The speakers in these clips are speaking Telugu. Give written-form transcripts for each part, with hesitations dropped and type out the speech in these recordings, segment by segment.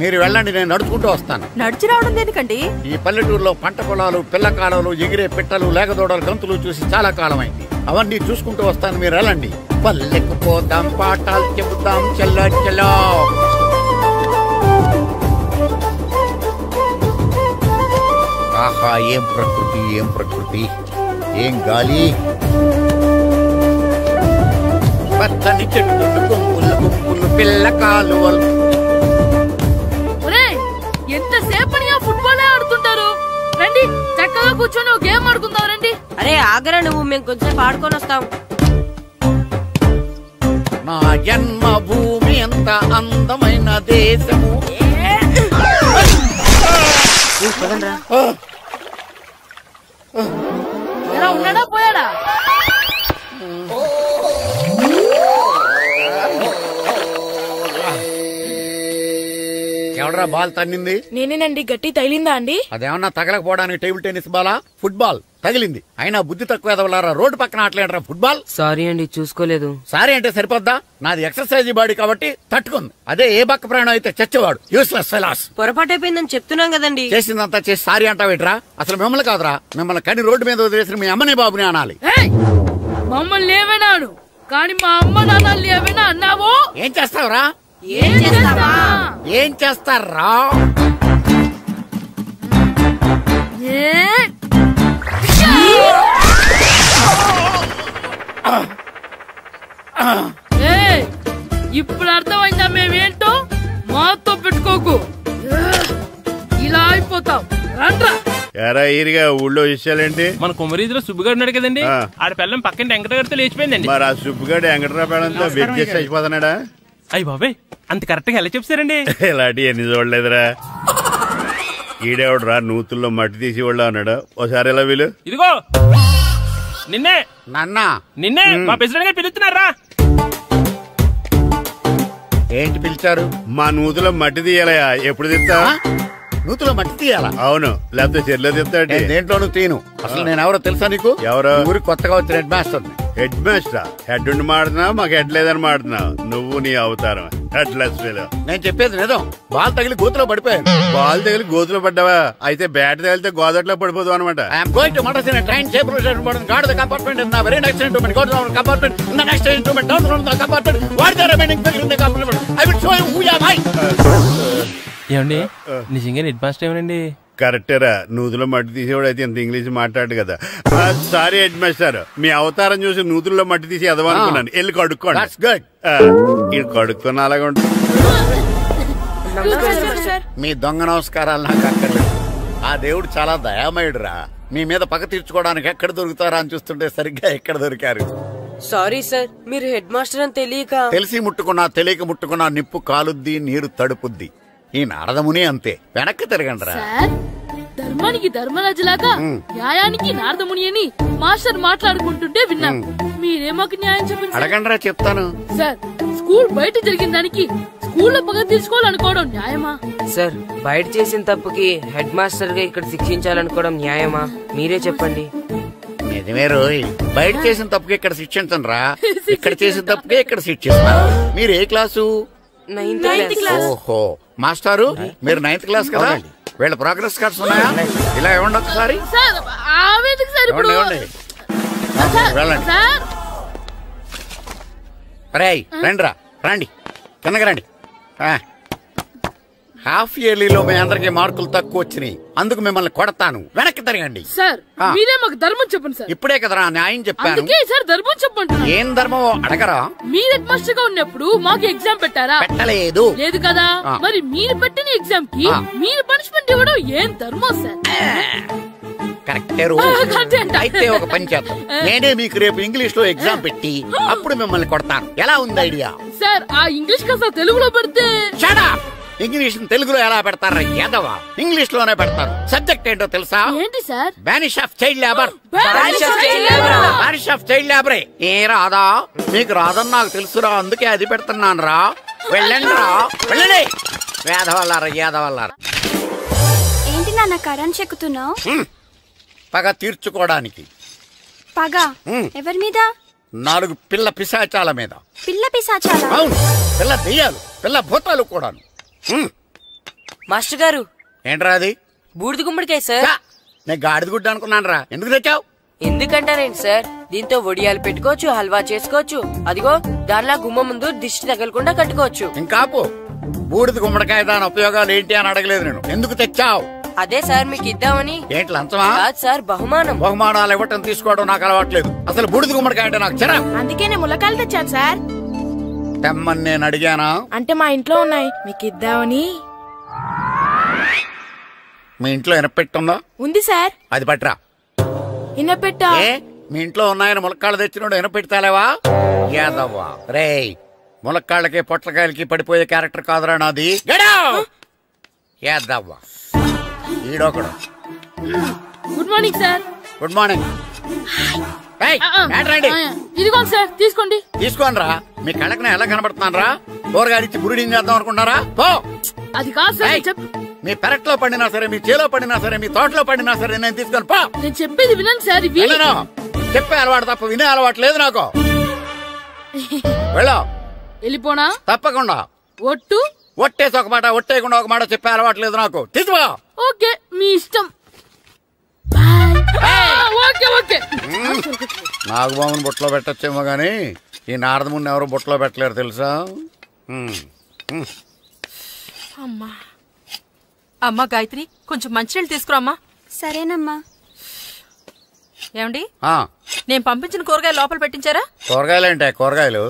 మీరు వెళ్ళండి, నేను నడుచుకుంటూ వస్తాను. నడిచి రావడం దేనికండి? ఈ పల్లెటూరులో పంట పొలాలు, పిల్ల కాలాలు, ఎగిరే పిట్టలు, లేగదోడలు, గంతులు చూసి చాలా కాలం అయింది. అవన్నీ చూసుకుంటూ వస్తాను, మీరు వెళ్ళండి. పల్లెకు పోదాం, పాఠాలు చెబుతాం, చల్లో చల్లో. ఆహా, ఏం ప్రకృతి, ఏం ప్రకృతి, ఏం గాలి. పచ్చని చెట్లు, గుంపులు గుంపులు, పిల్ల కాలువలు. ఎంతసేపని ఫుట్బాల్ ఆడుతుంటారు? రండి, చక్కగా కూర్చొని ఒక గేమ్ ఆడుకుందాం రండి. అరే ఆగరా నువ్వు, మేము కొంచెం ఆడుకొని వస్తాం. నా జన్మభూమి ఎంత అందమైన దేశము. ఎలా ఉన్నాడా, పోయాడా? ఎవడరా బాల్ తన్నింది? నేనేనండి. గట్టి తగిలిందా అండి? అదేమన్నా తగలకపోవడానికి టేబుల్ టెన్నిస్ బాలా, ఫుట్బాల్ తగిలింది. అయినా బుద్ధి తక్కువ ఎదవలారా, రోడ్డు పక్కన ఆటలేడరా ఫుట్బాల్. సారీ అండి, చూసుకోలేదు. సారీ అంటే సరిపోద్దా? నాది ఎక్సర్సైజ్ బాడీ కాబట్టి తట్టుకుంది. అదే ఏ బక్క ప్రాణం అయితే చచ్చేవాడు. Useless fellas. పొరపాటు అయిపోయిందని చెప్తున్నాం కదండి. చేసిందంతా చేసి సారీ అంటావేట్రా? అసలు మిమ్మల్ని కాదురా, మిమ్మల్ని కని రోడ్డు మీద వదిలేసిన మీ అమ్మని బాబుని అనాలి. మమ్మల్ని ఏమైనాను కానీ మా అమ్మ నాన్నల్ని ఏమైనా అన్నావో ఏం చేస్తావురా? ఏం చేస్తారా? ఇప్పుడు అర్థమైందా మేమేంటో? మాతో పెట్టుకోకు, ఇలా అయిపోతాం. రండ్రా. ఎరా ఈరిగా ఊళ్ళో విషయాలేంటి? మన కుమరీధిలో సుబ్బుగాడు ఉన్నాడు కదండి, ఆడ పిల్లం పక్కన వెంకటగారితో లేచిపోయిందండి. మరి ఆ సుబ్బుగాడు వెంకటరావు పేడంతో వెజ్ అయిపోతున్నాడా? అయ్యి బాబాయ్, అంత కరెక్ట్ గా ఎలా చెప్తారండి? ఇలాంటి ఎన్ని చూడలేదురా. ఈడేవడరా నూతుల్లో మట్టి తీసి వాళ్ళు అన్నాడు. ఓసారి ఎలా వీలు? ఇదిగో నిన్నే నిన్నే మా ప్రెసిడెంట్ గారు పిలుస్తున్నారా? ఏంటి పిలిచారు? మా నూతులో మట్టి తీయాలయా. ఎప్పుడు తీస్తా? నూతులో మట్టి తీయాలా? అవును, లేకపోతే చెర్లో తీస్తాడు. దేంట్లోనూ తీను. అసలు నేను ఎవరో తెలుసా నీకు? ఎవరు? ఊరికి కొత్తగా వచ్చిన head master. Head master? Head ఉండి మాడుతున్నావు, మాకు హెడ్ లేదని మాడుతున్నావు. నువ్వు నీ అవతారం హెడ్ లెస్. నేను చెప్పేది నిజం. బాల్ తగిలి గోతులో పడిపోయాను. బాల్ తగిలి గోతులో పడ్డావా? అయితే బ్యాట్ తగిలితే గోదట్లో పడిపోదు అనమాట. I'm going to Madras in train guard the compartment in the very next instrument. Go to the compartment in the next instrument. Down from the compartment. What the remaining figure in the compartment? I will show you who you are. ఏమండి నిజంగా హెడ్ మాస్టర్ ఏమనండి? కరెక్టేరా, నూతులో మట్టి తీసేవాడు అయితే ఇంత ఇంగ్లీష్ మాట్లాడు కదా. సారీ హెడ్ మాస్టర్, మీ అవతారం చూసి నూతుల్లో మట్టి తీసి ఎదవనుకున్నాను. వెళ్ళి కడుక్కోండి. ఇది కడుక్కున్న అలాగే ఉంటుంది. మీ దొంగ నమస్కారాలు నాకు అక్కర్లేదు. ఆ దేవుడు చాలా దయామయుడు రా. మీ మీద పగ తీర్చుకోవడానికి ఎక్కడ దొరుకుతారా అని చూస్తుంటే సరిగ్గా ఎక్కడ దొరికారు. సారీ సార్, మీరు హెడ్ మాస్టర్ అని తెలియక. తెలిసి ముట్టుకున్నా తెలియక ముట్టుకున్నా నిప్పు కాలుద్ది, నీరు తడుపుద్ది. ఈ నారదముని అంతే. వెనక్కి తిరగండి రా. ధర్మానికి ధర్మరాజులాగా న్యాయానికి నారదముని అని మాస్టర్ మాట్లాడుకుంటుంటే విన్నాం. మీరే మాకు న్యాయం చెప్పండి. అడగండి రా, చెప్తాను. సార్, స్కూల్ బయట జరిగిన దానికి స్కూల్లో పగ తీసుకోవాలనుకోవడం న్యాయమా? సార్, బయట చేసిన తప్పుకి హెడ్ మాస్టర్ గా ఇక్కడ శిక్షించాలనుకోవడం న్యాయమా? మీరే చెప్పండి. నిజమే రోయ్, బయట చేసిన తప్పుకి ఇక్కడ శిక్షించండి రా. ఇక్కడ చేసిన తప్పుకే ఇక్కడ శిక్షిస్తున్నారు. మీరు ఏ క్లాసు? 9th class. ఓహో, మాస్టారు మీరు 9th క్లాస్ కదా? వీళ్ళ ప్రోగ్రెస్ కార్డ్స్ ఉన్నాయా? ఇలా ఇవ్వండి ఒకసారి. వెళ్ళండి. రండి రా, రండి కిందకి రండి. హాఫ్ ఇయర్లీలో మీ అందరికి మార్కులు తక్కువ వచ్చినాయి, అందుకు మిమ్మల్ని కొడతాను. వెనక్కి తిరగండి. సార్, మీరే మాకు ధర్మం చెప్పండి సార్. ఇప్పుడే కదరా న్యాయం చెప్పాను. సార్, ధర్మం చెప్పండి. ఏం ధర్మమో అడగరా? మీరు హెడ్ మాస్టర్ గా ఉన్నప్పుడు మాకు ఎగ్జామ్ పెట్టారా? పెట్టలేదు. లేదు కదా? మరి మీరు పెట్టిన ఎగ్జామ్ కి మీరు పనిష్మెంట్ ఇవ్వడం ఏం ధర్మం సార్? కరెక్టే. అయితే ఒక పని చేద్దాం, నేనే మీకు రేపు ఇంగ్లీష్ లో ఎగ్జామ్ పెట్టి అప్పుడు మిమ్మల్ని కొడతాను. ఎలా ఉంది ఐడియా? సార్, ఆ ఇంగ్లీష్ కాస్త తెలుగులో పెడితే. ఇంగ్లీష్ తెలుగులో ఎలా పెడతారా యాదవా? ఇంగ్లీష్ లోనే పెడతారు. సబ్జెక్ట్ ఏంటో తెలుసా? ఏంటి sir? Banish of child labour. Banish of child లేబరే. ఏ రాదా? మీకు రాదని నాకు తెలుసురా, అందుకే అది పెడుతున్నాను రా. వెళ్ళండి రా, వెళ్ళండి. వేదవల్లారా, యాదవల్లారా. ఏంటి నాన్న కరెంట్ చెక్కుతున్నావు? పగ తీర్చుకోవడానికి. పగ ఎవరి మీద? 4 పిల్ల పిశాచాల మీద. పిల్ల పిశాచాల? అవును, పిల్ల దెయ్యాలు, పిల్ల భూతాలు కూడాను. మాస్టర్ గారు ఏంట్రా అది? బూడిద గుమ్మడికాయ సార్. నేను గాడిద గుడ్డ అనుకున్నాను రా. ఎందుకు తెచ్చావు? ఎందుకంటారేంటి సార్, దీంతో వడియాలు పెట్టుకోవచ్చు, హల్వా చేసుకోవచ్చు. అదిగో దానిలా గుమ్మ ముందు దిష్టి తగలకుండా కట్టుకోవచ్చు. ఇంకాపు బూడిద గుమ్మడికాయ దాని ఉపయోగాలు ఏంటి అని అడగలేదు నేను. ఎందుకు తెచ్చావు? అదే సార్ మీకు ఇద్దామని. ఏంటి లంచమా? కాదు సార్, బహుమానం. బహుమానాలు ఇవ్వటం తీసుకోవడం నాకు అలవాట్లేదు. అసలు బూడిద గుమ్మడికాయ అంటే నాకు చిరా. అందుకే నేను ములకాయలు తెచ్చాను సార్. తెమ్మని నేను అడిగానా? అంటే మా ఇంట్లో ఉన్నాయి, మీకు ఇద్దామని. మీ ఇంట్లో ఎనపెట్టుందా? ఉంది సార్. అది పట్రా. ఇన్నపెట్టా? ఏ మీ ఇంట్లో ఉన్నాయని ములక్కాళ్ళు తెచ్చినోడు ఎనపెడతాలేవా? యాదవ్వా రేయ్, ములక్కాళ్ళకి పొట్లకాయలకి పడిపోయే క్యారెక్టర్ కాదురా నాది. యాదవ్వా ఈడొకడు. Good morning sir. Good morning. ఇదిగోండి సార్, తీసుకోండి. తీసుకోండి రా. మీ కళ్ళకి నేను ఎలా కనబడుతున్నాను రా? కూరగాయలిచ్చి బురిడింగ్ చేద్దాం అనుకుంటున్నారా? పో. అది కాదు సార్. మీ పెరట్లో పండినా సరే, మీ చేలో పండినా సరే, మీ తోటలో పండినా సరే నేను తీసుకొని పో. నేను చెప్పేది వినండి సార్. చెప్పే అలవాటు తప్ప వినే అలవాటు లేదు నాకు. వెళ్ళో. వెళ్ళిపోనా? తప్పకుండా. ఒట్టు? ఒట్టేసి ఒక మాట, ఒట్టేయకుండా ఒక మాట చెప్పే అలవాటు లేదు నాకు. తీసుకో. ఓకే, మీ ఇష్టం. నాగబాబుని బుట్టలో పెట్టచ్చేమో గాని ఈ నారదముని ఎవరు బుట్టలో పెట్టలేరు తెలుసా? అమ్మా గాయత్రి, కొంచెం మంచినీళ్ళు తీసుకురామ్మా. సరేనమ్మా. ఏమండి, నేను పంపించిన కూరగాయలు లోపల పెట్టించారా? కూరగాయలేంటే? కూరగాయలు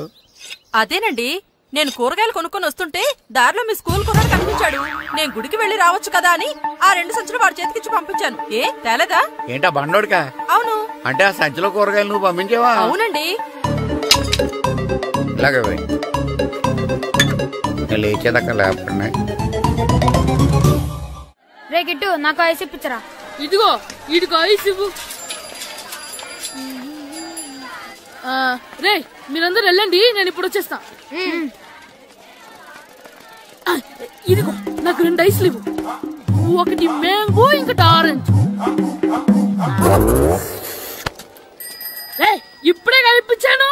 అదేనండి, నేను కూరగాయలు కొనుక్కొని వస్తుంటే దారిలో మీ స్కూల్ కుర్రాడు కనిపించాడు. నేను గుడికి వెళ్లి రావచ్చు కదా అని ఆ 2 సంచులు వాడి చేతికిచ్చి పంపించాను. ఏ తేలేదా? ఏంటా బండోడికా? అవును. అంటే ఆ సంచిలో కూరగాయలు నువ్వు పంపించావా? అవునండి. ఇలాగే లేచేదాకా లేకుండా. రే గిట్టు, నాకు ఐస్ ఇప్పించరా. ఇదిగో ఇదిగో ఐస్ ఇవ్వు. రే మీరందరూ వెళ్ళండి, నేను ఇప్పుడు వచ్చేస్తా. ఇదిగో నాకు 2 ఐస్లు ఇవ్వు. ఒకటి మ్యాంగో, ఇంకటి ఆరెంజ్. ఇప్పుడే కనిపించాను.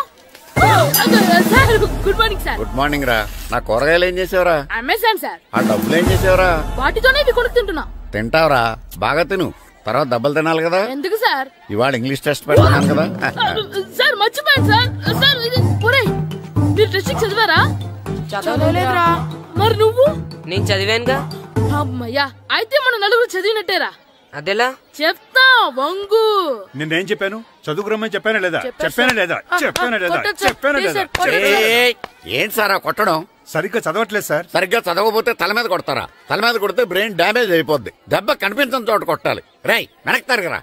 Good morning sir. Good morning రా. నా కూరగాయలు ఏం చేసావురా? Amazon sir. ఆ డబ్బులు ఏం చేసావురా? వాటితోనే ఇవి కొనుక్కు తింటున్నా. తింటావురా, బాగా తిను. తర్వాత డబ్బులు తినాలి కదా. ఎందుకు సార్? ఇవాళ ఇంగ్లీష్ టెస్ట్ పెడతాను కదా. సార్ మర్చిపోయాను సార్. సార్ మీరు టెస్టింగ్ చదివారా? చదవలేదురా. మరి నువ్వు? నేను చదివానుగా. అమ్మయ్యా, అయితే మనం నలుగురు చదివినట్టేరా. అదెలా? చెప్తా వంగు. నిన్నేం చెప్పాను? చదువుకురమ్మని చెప్పానా లేదా? చెప్పానా లేదా? చెప్పానా లేదా? చెప్పానా లేదా? ఏంటి సార్ కొట్టడం? సరిగ్గా చదవట్లేదు సార్. సరిగ్గా చదవకపోతే తల మీద కొడతారా? తల మీద కొడితే బ్రెయిన్ డ్యామేజ్ అయిపోద్ది. దెబ్బ కనిపించని చోట కొట్టాలి. రేయ్ వెనక్కి తరగరా.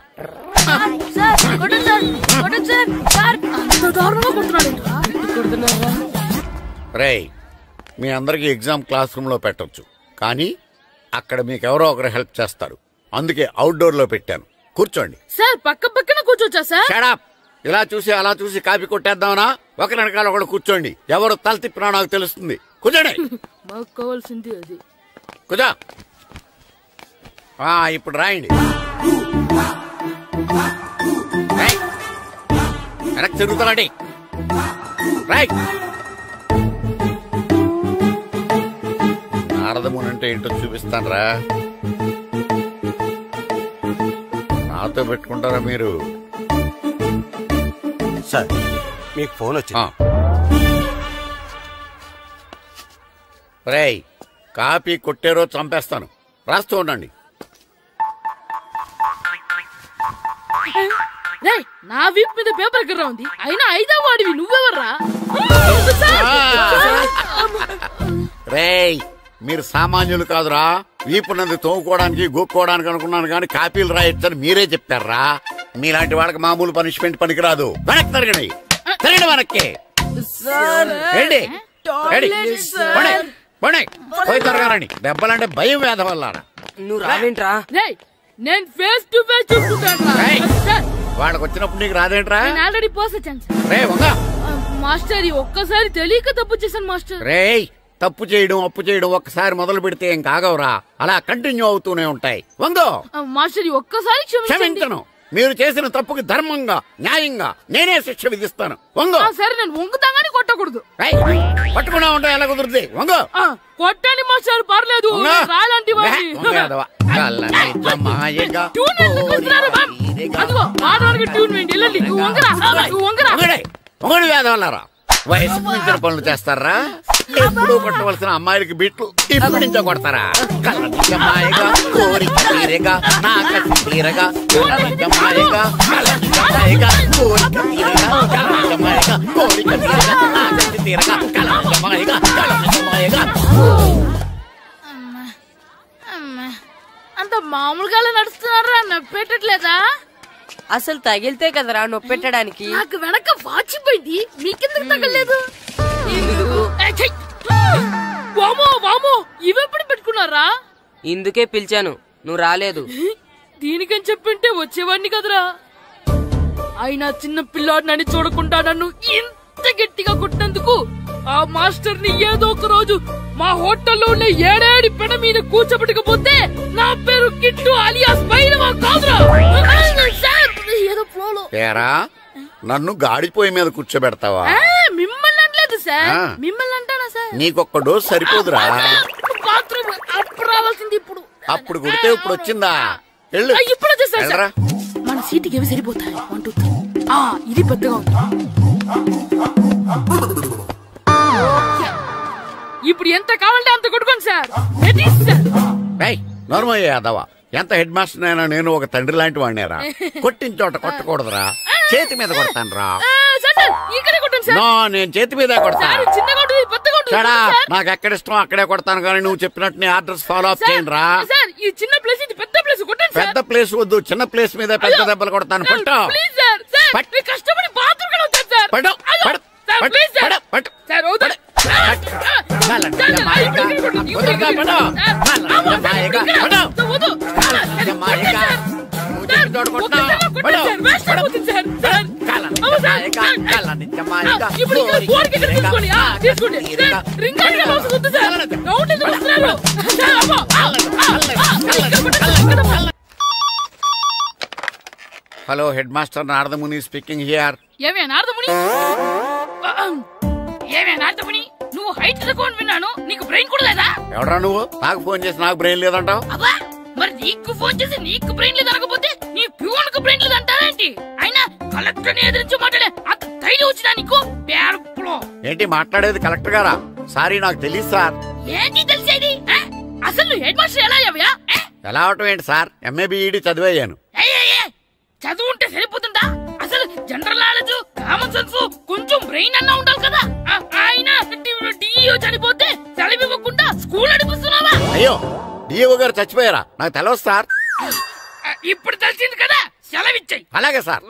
రేయ్, మీ అందరికి ఎగ్జామ్ క్లాస్ రూమ్ లో పెట్టొచ్చు, కానీ అక్కడ మీకు ఎవరో ఒకరు హెల్ప్ చేస్తారు. అందుకే అవుట్డోర్ లో పెట్టాను. కూర్చోండి. సార్ పక్క పక్కన కూర్చోచ్చా సార్? Shut up. ఇలా చూసి అలా చూసి కాపీ కొట్టేద్దామనా? ఒకరి వెనకాల ఒకడు కూర్చోండి. ఎవరు తల తిప్పినా నాకు తెలుస్తుంది. కూర్చోండి. మాకు కావాల్సింది అది. కూర్చో. ఇప్పుడు రాయండి. వెనక్కి తిరుగుతానండి. రైట్. నారదముని అంటే ఏంటో చూపిస్తాను రా. నాతో పెట్టుకుంటారా మీరు? సార్ మీకు ఫోన్ వచ్చింది. రేయ్, కాపీ కొట్టారో చంపేస్తాను. రాస్తూ ఉండండి. నా వీప్ మీద పేపర్ కర్ర ఉంది, అయినా 5వ వాడివి నువ్వెవర్రా? రేయ్, మీరు సామాన్యులు కాదురా. వీపున్నది తోముకోవడానికి గోక్కోవడానికి అనుకున్నాను, కానీ కాపీలు రాయొచ్చని మీరే చెప్పారా. మీలాంటి వాళ్ళకి మామూలు పనిష్మెంట్ పనికిరాదు. వెనక్కి తిరగండి. తిరగండి వెనక్కి. పోయి తిరగారండి. దెబ్బలంటే భయం వేద వల్ల. నువ్వు రావేంట్రా? నేను ఫేస్ టు ఫేస్ చూసుకుంటాను. వాళ్ళకి వచ్చినప్పుడు నీకు రాదేంట్రా? Already పోసొచ్చాను master. ఒక్కసారి తెలియక తప్పు చేశాను మాస్టర్. రేయ్, తప్పు చేయడం అప్పు చేయడం ఒక్కసారి మొదలు పెడితే ఏం కాగవరా, అలా కంటిన్యూ అవుతూనే ఉంటాయి. వందో మాస్టర్, ఒక్కసారి క్షమించను. మీరు చేసిన తప్పుకి ధర్మంగా న్యాయంగా నేనే శిక్ష విధిస్తాను. వందో. సరే, నేను వంగుతాగానే కొట్టకూడదు. పట్టుకున్నా ఉంటా ఎలా కుదురుతుంది వంగో కొట్టండి మాస్టర్ పర్లేదు రాలాంటి ట్యూన్ వేయండి వెళ్ళండి ఒకటి వేదవల్లారా వయసుకు మించిన పనులు చేస్తారా ఎప్పుడు కొట్టవలసిన అమ్మాయిలకి బిట్లు ఇప్పుడు నుంచో కొడతారా కలనిజమాయగా కోరిక తీరగా నా కసి తీరగా కలనిజమాయగా కలనిజమాయగా కోరిక తీరగా కలనిజమాయగా కోరిక తీరగా నా కసి తీరగా కలనిజమాయగా కలనిజమాయగా. అంత మామూలుగా నడుస్తున్నారా నొప్పెట్టట్లేదా? అసలు తగిలితే కదరా నొప్పెట్టడానికి. నాకు వెనక వాచిపోయింది మీకెందుకు తగలేదు? వామో వామో ఇవెప్పుడు పెట్టుకున్నారా? ఇందుకే పిలిచాను నువ్వు రాలేదు. దీనికని చెప్పింటే వచ్చేవాడిని కదరా. అయినా చిన్న పిల్లాడినని చూడకుండా నన్ను ఇంత గట్టిగా కొట్టినందుకు ఆ మాస్టర్ ని ఏదో ఒక రోజు మా హోటల్లో ఉన్న ఏడేడి పెడ మీద కూర్చోబెట్టకపోతే నా పేరు కిట్టు అలియాస్ పైలవా కాదురా. ఏదో ఫ్లోలో నన్ను గాడిపోయి మీద కూర్చోబెడతావా? మిమ్మల్ని అనలేదు సార్, మిమ్మల్ని అంటానా సార్? నీకొక్క డోస్ సరిపోదురా. బాత్రూమ్ అప్పుడు రావాల్సింది ఇప్పుడు. అప్పుడు కొడితే ఇప్పుడు వచ్చిందా? ఇప్పుడు వచ్చేసా మన సీటుకి ఏవి సరిపోతాయి? 1 2 3. ఇది పెద్దగా ఉంది. ఇప్పుడు ఎంత కావాలంటే అంత కొట్టుకోండి సార్. నోర్మయ్య యాదవా, ఎంత హెడ్ మాస్టర్ అయినా నేను ఒక తండ్రి లాంటి వాడినేరా. కొట్టిన చోట కొట్టకూడదురా, చేతి మీద కొడతాను రా. నేను చేతి మీద కొడతాను. నాకు ఎక్కడ ఇష్టం అక్కడే కొడతాను, కానీ నువ్వు చెప్పినట్టు నీ ఆర్డర్స్ ఫాలో అప్ చేయండి రా. పెద్ద ప్లేస్ వద్దు, చిన్న ప్లేస్ మీద పెద్ద దెబ్బలు కొడతాను. పట్టు hello, head master Naradamuni speaking here. ఏమే నారదముని? ఏమే నారదముని, నువ్వు హైట్ తక్కువ విన్నాను, నీకు బ్రెయిన్ కూడా లేదా? ఎవరా నువ్వు? నాకు ఫోన్ చేసి నాకు బ్రెయిన్ లేదంటావు? మరి నీకు ఫోన్ చేసి నీకు బ్రెయిన్ లేదు అనకపోతే నీ ప్యూన్ కు బ్రెయిన్ లేదు అంటారేంటి? అయినా కలెక్టర్ ని ఎదిరించి మాట్లాడే అంత ధైర్యం వచ్చినా నీకు? ఏంటి మాట్లాడేది? కలెక్టర్ గారా? సారీ, నాకు తెలియదు సార్. ఏంటి తెలిసేది? అసలు నువ్వు హెడ్ మాస్టర్ ఎలా అయ్యావా? ఎలా అవటం ఏంటి సార్, ఎంఏ బిఈడి చదివయ్యాను. చదువు ఉంటే సరిపోతుందా? అసలు జనరల్ నాలెడ్జ్, కామన్ సెన్స్, కొంచెం బ్రెయిన్ అన్నా ఉండాలి కదా. ఆయన డిఇఓ చనిపోతే సెలవు ఇవ్వకుండా స్కూల్ నడిపిస్తున్నావా? అయ్యో, డిఇఓ గారు చచ్చిపోయారా? నాకు తెలియదు సార్. ఇప్పుడు తెలిసింది కదా, సెలవు ఇచ్చాయి. అలాగే సార్.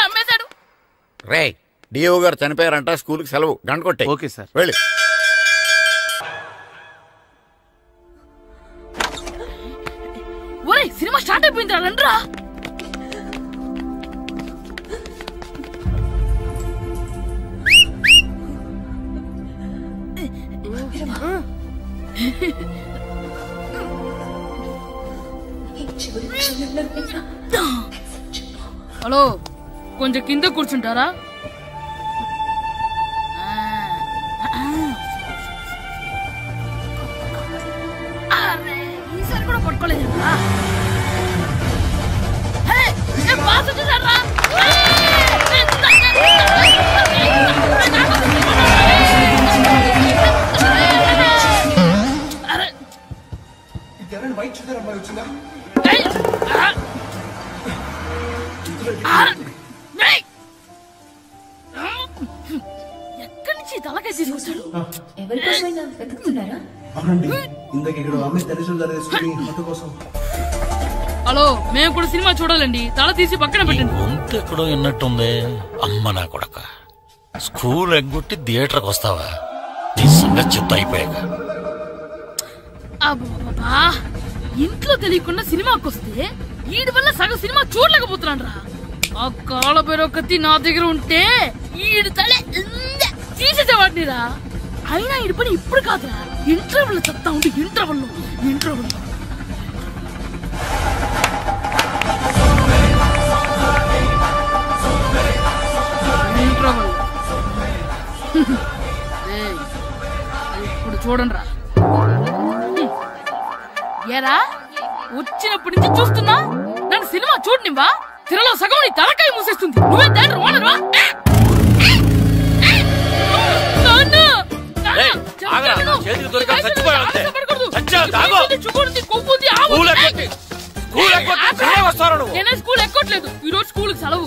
నమ్మేశాడు. రే, డిఇఓ గారు చనిపోయారంట, స్కూల్ కి సెలవు, గంట కొట్టే. Okay sir. వెళ్ళి. ఒరేయ్, సినిమా స్టార్ట్ అయిపోయింది రండ్రా. హలో, కొంచెం కింద కూర్చుంటారా? ఈసారి కూడా పట్టుకోలేదు. ఎక్కడి నుంచి తలకాయ తీసుకొచ్చాడు? ఎవరికోసమైనా వెతుకుతున్నారా? హలో, మేము కూడా సినిమా చూడాలండి, తల తీసి పక్కన పెట్టండి. గొంతు ఎక్కడో విన్నట్టుంది. అమ్మ నా కొడక, స్కూల్ ఎగ్గొట్టి థియేటర్కి వస్తావా? నీ సంగతి చెప్తా అయిపోయాక. అబ్బా, ఇంట్లో తెలియకుండా సినిమాకి వస్తే వీడి వల్ల సగం సినిమా చూడలేకపోతున్నాను రా. ఆ కాళ్ళ బెరొకతి నా దగ్గర ఉంటే ఈడు తలే తీసేసేవాడిని రా. అయినా ఈడి పని ఇప్పుడు కాదురా, ఇంటర్వెల్ చెప్తా ఉంటే ఇంటర్వెల్ ఇప్పుడు చూడండి రా. ఏరా వచ్చినప్పటి నుంచి చూస్తున్నా నన్ను సినిమా చూడనివ్వా. తిరలో సగం నీ తలకాయ మూసేస్తుంది. నువ్వే తండ్రి ఓనర్వా? స్కూల్ ఎక్కట్లేదు. ఈ రోజు స్కూల్ సెలవు.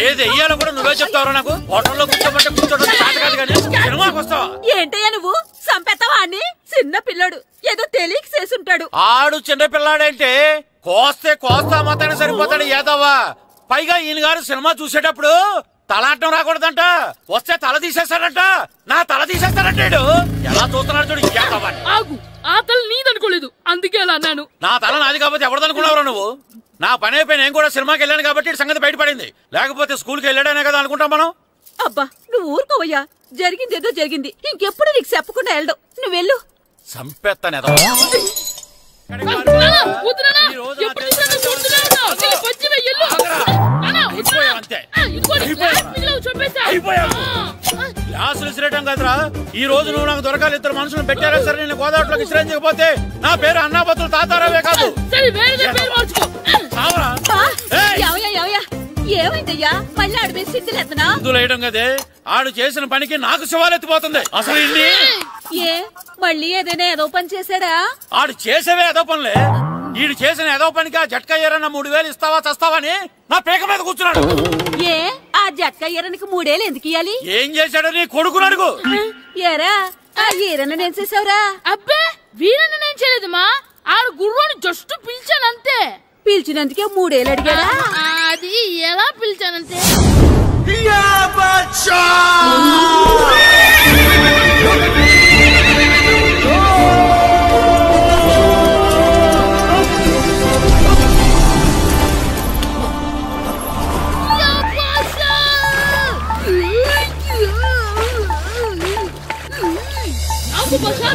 ఏది వెయ్యాలో కూడా నువ్వే చెప్తావు. నాకు హోటల్లో కూర్చోబట్టే కూర్చోడం కాదు కానీ సినిమాకి వస్తావా? ఏంటయ్యా నువ్వు సంపెత్తవా అని? చిన్న పిల్లడు ఏదో తెలియక చేసుంటాడు. ఆడు చిన్న పిల్లాడంటే కోస్తా మాత్రమే సరిపోతాడు ఏదవ్వా. పైగా ఈయన గారు సినిమా చూసేటప్పుడు తలాటం రాకూడదంట. వస్తే తల తీసేస్తాడంట. నా తల తీసేస్తాడంటాడు. ఎలా చూస్తున్నాడు చూడు. ఆగు, ఆ తల నీదనుకోలేదు, అందుకే అలా అన్నాను. నా తల నాది కాబట్టి ఎవరిదనుకున్నావురా నువ్వు? నా పని అయిపోయి నేను కూడా సినిమాకి వెళ్ళాను కాబట్టి సంగతి బయటపడింది. లేకపోతే స్కూల్కి వెళ్ళాడనే కదా అనుకుంటాం మనం. అబ్బా నువ్వు ఊరుకోవయ్యా. జరిగిందేదో జరిగింది. ఇంకెప్పుడు నీకు చెప్పకుండా వెళ్ళడు. నువ్వు వెళ్ళు. సంపెత్తనే గ్లాసులు విసిరేయటం కదరా. ఈ రోజు నువ్వు నాకు దొరకాలి. ఇద్దరు మనుషులను పెట్టారా సరే, నేను గోదావరిలోకి విసిరించకపోతే నా పేరు అన్నాబతులు తాతారావే కాదు. ఏమైందయ్యా? మళ్ళీ ఆడు మీద సిద్ధులేతనా? సిద్ధులేయడం కదే. ఆడు చేసిన పనికి నాకు శివాలెత్తిపోతుంది. అసలు ఏ మళ్ళీ ఏదైనా ఏదో పని చేశాడా? ఆడు చేసేవే ఏదో పనులే. ఈడు చేసిన ఏదో పనికి ఆ జట్కా ఏరన్నా 3000 ఇస్తావా చస్తావని నా పేక మీద కూర్చున్నాడు. ఏ ఆ జట్కా ఈరనికి 3000 ఎందుకు ఇయ్యాలి? ఏం చేశాడో నీ కొడుకుని అడుగు. ఏరా ఆ ఈరన్న నేను చేసావురా? అబ్బే వీరన్న నేను చేయలేదమ్మా. ఆడు గుర్రాన్ని జస్ట్ పిలిచానంతే. పిలిచినందుకే 3000 అడిగాడా? అది ఎలా పిలిచానంతే.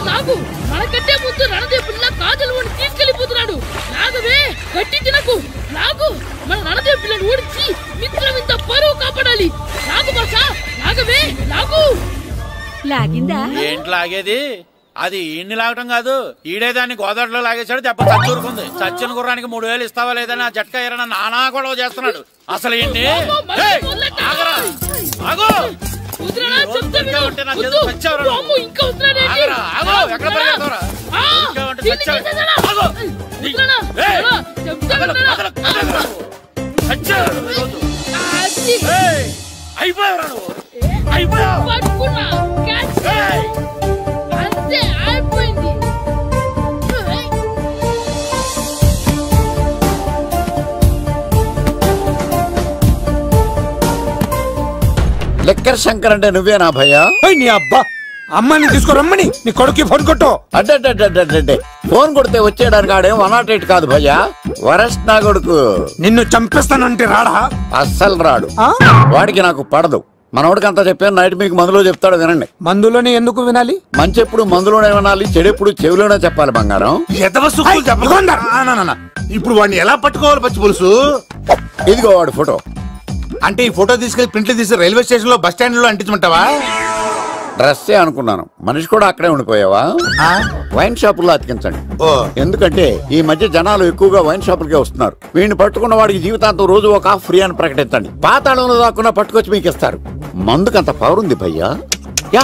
నాకు మనకంటే ముందు రణదేవ్ పిల్ల కాజల్ ఓడి తీసుకెళ్లిపోతున్నాడు. నాగవే గట్టి తినకు. నాగు మన రణదేవ్ పిల్లని ఓడించి మిత్రం ఇంత పరువు కాపాడాలి. నాగు భాష నాగవే నాగు. లాగిందా? ఏంటి లాగేది? అది ఈయన్ని లాగటం కాదు. ఈడేదాన్ని గోదావరిలో లాగేశాడు. దెబ్బ చచ్చూరుకుంది. చచ్చిన గుర్రానికి 3000 ఇస్తావా లేదని ఆ జట్కా ఏరన్నా నానా గొడవ చేస్తున్నాడు. అసలు ఈయన్ని అయిపోయావు నువ్వు. అయిపోయావు. అంతే అయిపోయింది. లెక్కర్ శంకర్ అంటే నువ్వేనా భయ్యా? నీ అబ్బా అమ్మని తీసుకురమ్మని నీ కొడుకు ఫోన్ కొట్టు. అడ్డే ఫోన్ కొడితే వచ్చేయడానికి ఆడేం 108 కాదు భయ్యా. వరస్ట్ నా కొడుకు. నిన్ను చంపేస్తానంటే రాడా? అస్సలు రాడు. వాడికి నాకు పడదు. మనోడికి అంతా చెప్పాను. నైట్ మీకు మందులో చెప్తాడు వినండి. మందులోనే ఎందుకు వినాలి? మంచి ఎప్పుడు మందులోనే వినాలి, చెడు ఎప్పుడు చెవిలోనే చెప్పాలి బంగారం. ఇప్పుడు వాడిని ఎలా పట్టుకోవాలి పచ్చి పులుసు? ఇదిగో వాడు ఫోటో. అంటే ఈ ఫోటో తీసుకెళ్లి ప్రింట్లు తీసి రైల్వే స్టేషన్ లో బస్ స్టాండ్ లో అంటించమంటావా? డ్రెస్సే అనుకున్నాను. మనిషి కూడా అక్కడే ఉండిపోయావా? వైన్ షాపుల్లో అతికించండి. ఎందుకంటే ఈ మధ్య జనాలు ఎక్కువగా వైన్ షాపులకే వస్తున్నారు. వీడిని పట్టుకున్న వాడికి జీవితాంతం రోజు ఒక ఆఫ్ ఫ్రీ అని ప్రకటించండి. పాతాళంలో దాక్కున్నా పట్టుకొచ్చి మీకు ఇస్తారు. మందుకంత పవర్ ఉంది భయ్యా. యా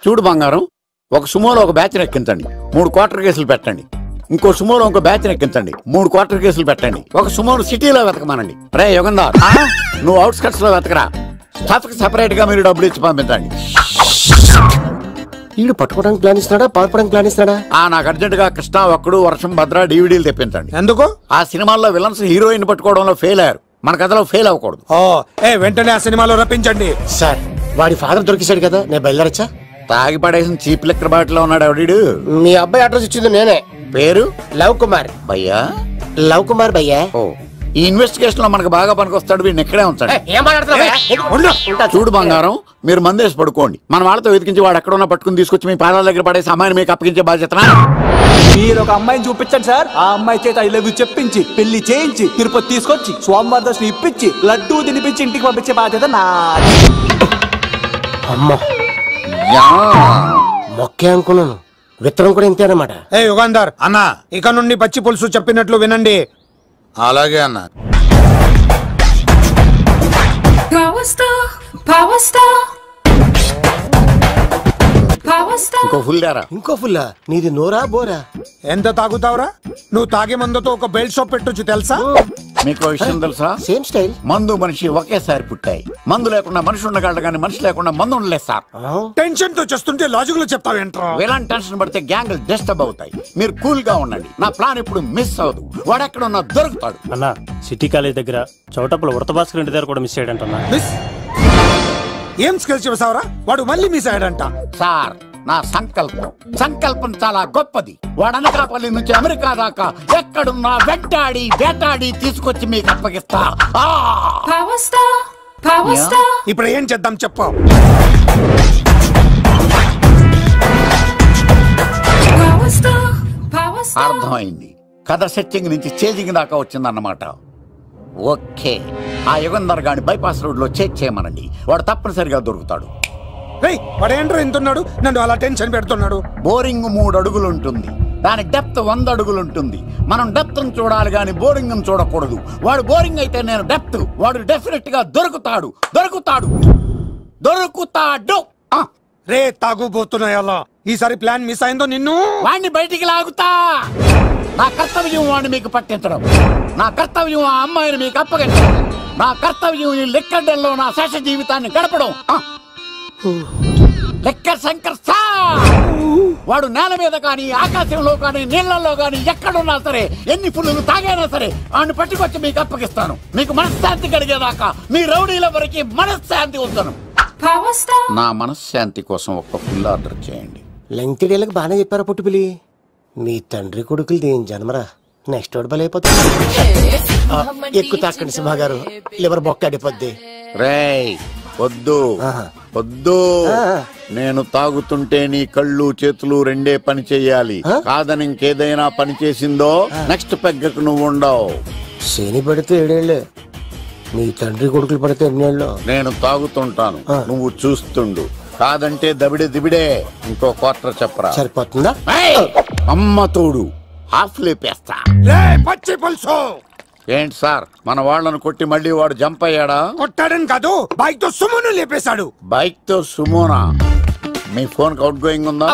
చూడు బంగారం, ఒక సుమోలో ఒక బ్యాచ్ ఎక్కించండి. 3 క్వార్టర్ కేసులు పెట్టండి. ఇంకో సుమోలో ఇంకో బ్యాచ్ ఎక్కించండి. 3 క్వార్టర్ కేసులు పెట్టండి. ఒక సుమోను సిటీలో వెతకమానండి. రే యుగంధర్, నువ్వు అవుట్స్కట్స్ లో వెతకరా. స్టాఫ్ కి సెపరేట్ గా మీరు డబ్బులు ఇచ్చి పంపించండి. వీడు పట్టుకోవడానికి ప్లాన్ ఇస్తున్నాడా, పాల్పడానికి ప్లాన్ ఇస్తున్నాడా? నాకు అర్జెంట్ గా కృష్ణ, ఒక్కడు, వర్షం, భద్ర డివిడీలు తెప్పించండి. ఎందుకు? ఆ సినిమాల్లో విలన్స్ హీరోయిన్ పట్టుకోవడంలో ఫెయిల్ అయ్యారు. మన కథలో ఫెయిల్ అవ్వకూడదు. వెంటనే ఆ సినిమాలో రప్పించండి. సార్ వాడి ఫాదర్ దొరికేశాడు కదా, నేను బయలుదేరచ్చా? తాగి పడేసిన చీప్ లెక్కర్ బాటిలో ఉన్నాడు ఎవడీడు? మీ అబ్బాయి అడ్రస్ ఇచ్చింది నేనే. పేరు? లవ్ కుమార్ భయ్యా. లవ్ కుమార్ భయ్యా. ఈ ఇన్వెస్టిగేషన్ లో మనకు బాగా పనికొస్తాడు. వీడిని ఎక్కడే ఉంచాడు. చూడు బంగారం, మీరు మందేసి పడుకోండి. మన వాళ్ళతో వెతికించి వాడు ఎక్కడ ఉన్నా పట్టుకుని తీసుకొచ్చి మీ పాదాల దగ్గర పడేసి అమ్మాయిని మీకు అప్పగించే బాధ్యత. మీరు ఒక అమ్మాయిని చూపించండి సార్. ఆ అమ్మాయి చేత ఐ లవ్ యూ చెప్పించి పెళ్లి చేయించి తిరుపతి తీసుకొచ్చి స్వామివారి దర్శనం ఇప్పించి లడ్డూ తినిపించి ఇంటికి పంపించే బాధ్యత నాది. అమ్మా మొక్కే అనుకున్నాను, విత్తనం కూడా ఇంతేనమాట. ఏ యుగాంధర్ అన్నా, ఇక నుండి పచ్చి పులుసు చెప్పినట్లు వినండి. అలాగే అన్న. ఇంకో ఫుల్ దారా. ఇంకో ఫుల్లా? నీది నోరా బోరా? ఎంత తాగుతావురా? నువ్వు తాగే మందుతో ఒక బెల్ట్ షాప్ పెట్టొచ్చు తెలుసా? మీకు విషయం తెలుసా? Same style. మందు మనిషి ఒకేసారి పుట్టాయి. మందు లేకుండా మనిషి ఉండగలడు కానీ మనిషి లేకుండా మందు ఉండలేదు సార్. టెన్షన్ తో చేస్తుంటే లాజిక్ లో చెప్తావేంట్రా? ఎలాంటి టెన్షన్ పడితే గ్యాంగ్లు డిస్టర్బ్ అవుతాయి. మీరు కూల్ గా ఉండండి. నా ప్లాన్ ఇప్పుడు మిస్ అవ్వదు. వాడు ఎక్కడ ఉన్నా దొరుకుతాడు. అన్నా, సిటీ కాలేజ్ దగ్గర చౌటప్పుల ఉడత భాస్కర్ ఇంటి దగ్గర కూడా మిస్ అయ్యాడంటన్నా. ఏం స్కిల్స్ చూసావరా? వాడు మళ్ళీ మిస్ అయ్యాడంట. సార్, నా సంకల్పం చాలా గొప్పది. వాడు అనకాపల్లి నుంచి అమెరికా దాకా ఎక్కడున్నా వెంటాడి వేటాడి తీసుకొచ్చి మీకు అప్పగిస్తా. ఇప్పుడు ఏం చేద్దాం చెప్పు. అర్థమైంది. కథ సెట్టింగ్ నుంచి చేజింగ్ దాకా వచ్చిందన్నమాట. ఓకే, ఆ యుగంధర్ గాని బైపాస్ రోడ్ లో చేజ్ చేయమనండి. వాడు తప్పనిసరిగా దొరుకుతాడు. వాడేంట్రో ఇంతున్నాడు, నన్ను అలా టెన్షన్ పెడుతున్నాడు. బోరింగ్ 3 అడుగులు ఉంటుంది, దాని డెప్త్ 100 అడుగులు ఉంటుంది. మనం డెప్త్ చూడాలి గాని బోరింగ్ చూడకూడదు. వాడు బోరింగ్ అయితే నేను డెప్త్. వాడు డెఫినెట్ గా దొరుకుతాడు. రే తాగుబోతున్నాయా? ఈసారి ప్లాన్ మిస్ అయిందో నిన్ను వాడిని బయటికి లాగుతా. నా కర్తవ్యం వాడిని మీకు పట్టించడం. నా కర్తవ్యం ఆ అమ్మాయిని మీకు అప్పగించడం. నా కర్తవ్యం ఈ లెక్కడ్డల్లో నా శేష జీవితాన్ని గడపడం. లెక్క శంకర్ సార్, వాడు నేల మీద కానీ ఆకాశంలో కానీ నీళ్లలో కానీ ఎక్కడున్నా సరే, ఎన్ని ఫుల్లు తాగైనా సరే వాడిని పట్టుకొచ్చి మీకు అప్పగిస్తాను. మీకు మనశ్శాంతి కలిగేదాకా మీ రౌడీల వరకు మనశ్శాంతి ఉంచను. నా మనశ్శాంతి కోసం ఒక ఫుల్ ఆర్డర్ చేయండి. లెంగ్త్ డేలకు బాగానే చెప్పారా పుట్టుపిలి? మీ తండ్రి కొడుకులు దేని జన్మరా? నెక్స్ట్ వాడు బలైపోతుంది. ఎక్కువ తాకండి సింహ గారు, లివర్ బొక్క అడిపోద్ది. రేయ్ వద్దు, నేను తాగుతుంటే నీ కళ్ళు చేతులు రెండే పని చెయ్యాలి. కాదని ఇంకేదైనా పని చేసిందో నెక్స్ట్ పెగ్గకు నువ్వు ఉండవు. శని పడితే 7 ఏళ్ళే, నీ తండ్రి కొడుకులు పడితే 8 ఏళ్ళు. నేను తాగుతుంటాను, నువ్వు చూస్తుండు. కాదంటే దిబిడే. ఇంకో క్వార్టర్ చెప్పరా? సరిపోతుందా? అమ్మ తోడు హాఫ్ లేపేస్తా. పచ్చి పులుసు ఏంటి సార్, మన వాళ్ళను కొట్టి మళ్ళీ వాడు జంప్ అయ్యాడా? కొట్టాడని కాదు, బైక్ తో సుమోను లేపేశాడు. బైక్ తో సుమోనా? మీ ఫోన్ అవుట్ గోయింగ్ ఉందా?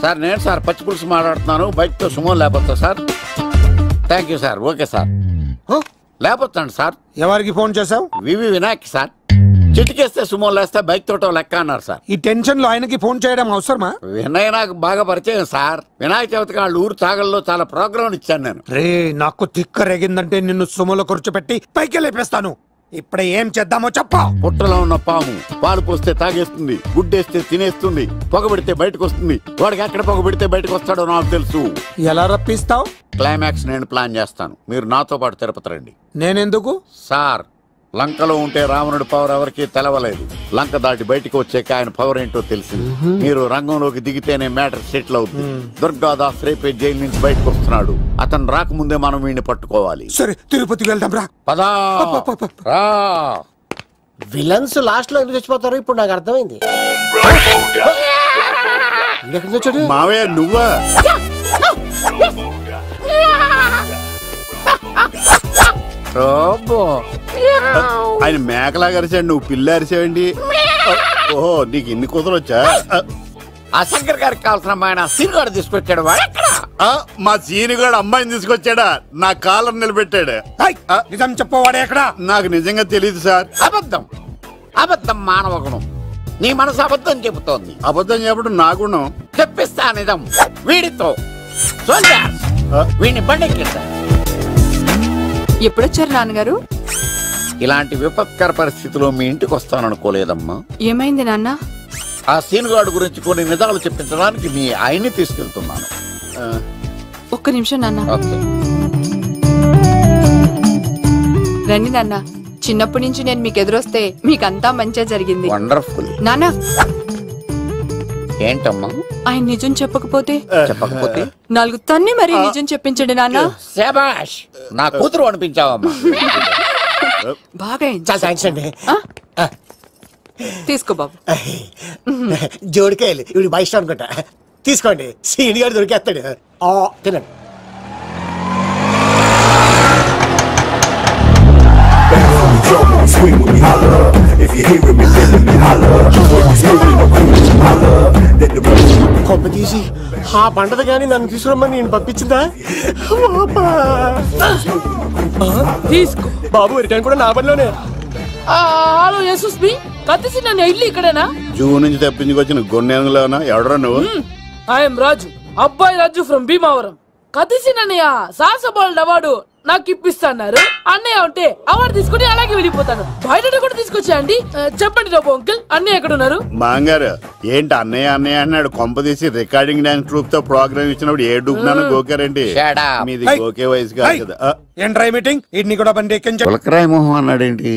సార్ నేను సార్ పచ్చి పులుసు మాట్లాడుతున్నాను. బైక్ తో సుమో లేకపోతా sir? Thank you sir. Okay sir, లేకపోతాండి సార్. ఎవరికి ఫోన్ చేసావు? వివి వినాయక్ సార్. చిటికేస్తే సుమో లేస్తే బైక్ తోటో లెక్క అన్నారు సార్. ఈ టెన్షన్ లో ఆయనకి ఫోన్ చేయడం అవసరమా? వినయ్ నాకు బాగా పరిచయం సార్. వినాయక చవితికి వాళ్ళ ఊరు చాగల్లో చాలా ప్రోగ్రాం ఇచ్చాను నేను. రే, నాకు తిక్క రేగిందంటే నిన్ను సుమోలో కూర్చోబెట్టి పైకి లేపేస్తాను. ఇప్పుడే ఏం చేద్దామో చెప్పా. పుట్టలో ఉన్న పాము పాలు పోస్తే తాగేస్తుంది, గుడ్డేస్తే తినేస్తుంది, పొగబెడితే బయటకు వస్తుంది. వాడికి ఎక్కడ పొగబెడితే బయటకు వస్తాడో నాకు తెలుసు. ఎలా రప్పిస్తావు? క్లైమాక్స్ నేను ప్లాన్ చేస్తాను. మీరు నాతో పాటు తిరుపతి రండి. నేనెందుకు? సార్, లంకలో ఉంటే రావణుడి పవర్ ఎవరికి తెలవలేదు. లంక దాటి బయటకు వచ్చాక ఆయన పవర్ ఏంటో తెలిసింది. మీరు రంగంలోకి దిగితేనే మ్యాటర్ సెటిల్ అవుతుంది. దుర్గాదాస్ రేపే జైలు నుంచి బయటకు వస్తున్నాడు. అతను రాకముందే మనం వీడిని పట్టుకోవాలి. సరే, తిరుపతికి వెళ్దాం రా. పదా విలన్స్ లాస్ట్ లో ఎందుకు చచ్చిపోతారు ఇప్పుడు నాకు అర్థమైంది. మావయ్య నువ్వా? ఆయన మేకలా అరిచాడు, నువ్వు పిల్ల అరిచావండి. ఓహో, నీకు ఇన్ని కూతురు వచ్చా? ఆ శంకర్ గారికి కావాల్సిన అమ్మాయి సీనుగాడు తీసుకొచ్చాడు. మా సీనుగాడు అమ్మాయిని తీసుకొచ్చాడా? నా కాలర్ నిలబెట్టాడు. నిజం చెప్పవాడే ఎక్కడ? నాకు నిజంగా తెలియదు సార్. అబద్ధం మానవ గుణం. నీ మనసు అబద్ధం చెబుతోంది. అబద్ధం చెప్పడం నా గుణం. చెప్పిస్తా నిజం. వీడితో వీడిని బండెక్కిస్తా. ఎప్పుడొచ్చారు నాన్నగారు? ఇలాంటి విపత్కర పరిస్థితిలో మీ ఇంటికి వస్తాననుకోలేదమ్మా. ఏమైంది నాన్న? ఆ సీనుగాడు గురించి కొన్ని నిజాలు చెప్పించడానికి మీ ఆయన్ని తీసుకెళ్తున్నాను. ఒక్క నిమిషం నాన్న. రండి నాన్న. చిన్నప్పటి నుంచి నేను మీకు ఎదురొస్తే మీకంతా మంచిగా జరిగింది. వండర్ఫుల్. నాన్న, ఏంటమ్మా? ఆయన నిజం చెప్పకపోతే 4 తన్ని మరీ నిజం చెప్పించండి నాన్న. శభాష్, నా కూతురు అనిపించావమ్మా. బాగా చాలా థ్యాంక్స్ అండి. తీసుకో బాబు. జోడికాయలు ఇవి బాగా ఇష్టం అనుకుంటా. తీసుకోండి, సీని గారు దొరికేస్తాడు. తినండి. కొమ్మ తీసి ఆ పంటది కానీ నన్ను తీసుకురమ్మని నేను పంపించిందా? తీసుకో బాబు, రిటర్న్ కూడా నా పనిలోనే. హలో యశస్వి, కత్తిసి నన్ను ఇల్లు ఇక్కడేనా? జూ నుంచి తప్పించుకొచ్చిన గొన్నెంగులోనా? ఎవడరా నువ్వు? ఐఎమ్ రాజు, అబ్బాయి రాజు ఫ్రమ్ భీమావరం. కత్తిసి నన్నయ్య సాహసబాల్ అవార్డు నాకు ఇప్పిస్తున్నారు. అన్నయ్య ఉంటే అవార్డు తీసుకుని అలాగే వెళ్ళిపోతాను. బయట కూడా తీసుకొచ్చాయండి. చెప్పండి రాబు అంకుల్, అన్నయ్య ఎక్కడ ఉన్నారు? మాంగారు ఏంటి అన్నయ్య అన్నయ్య అన్నాడు? కొంప తీసి రికార్డింగ్ డాన్స్ ట్రూప్ తో ప్రోగ్రామ్ ఇచ్చినప్పుడు ఏ డూబ్నాను గోకారండి? మీది గోకే వయసు కాదు కదా. ఏంట్రై మీటింగ్? ఇడ్ని కూడా బండి ఎక్కించు. పులకరాయి మొహం అన్నాడేంటి?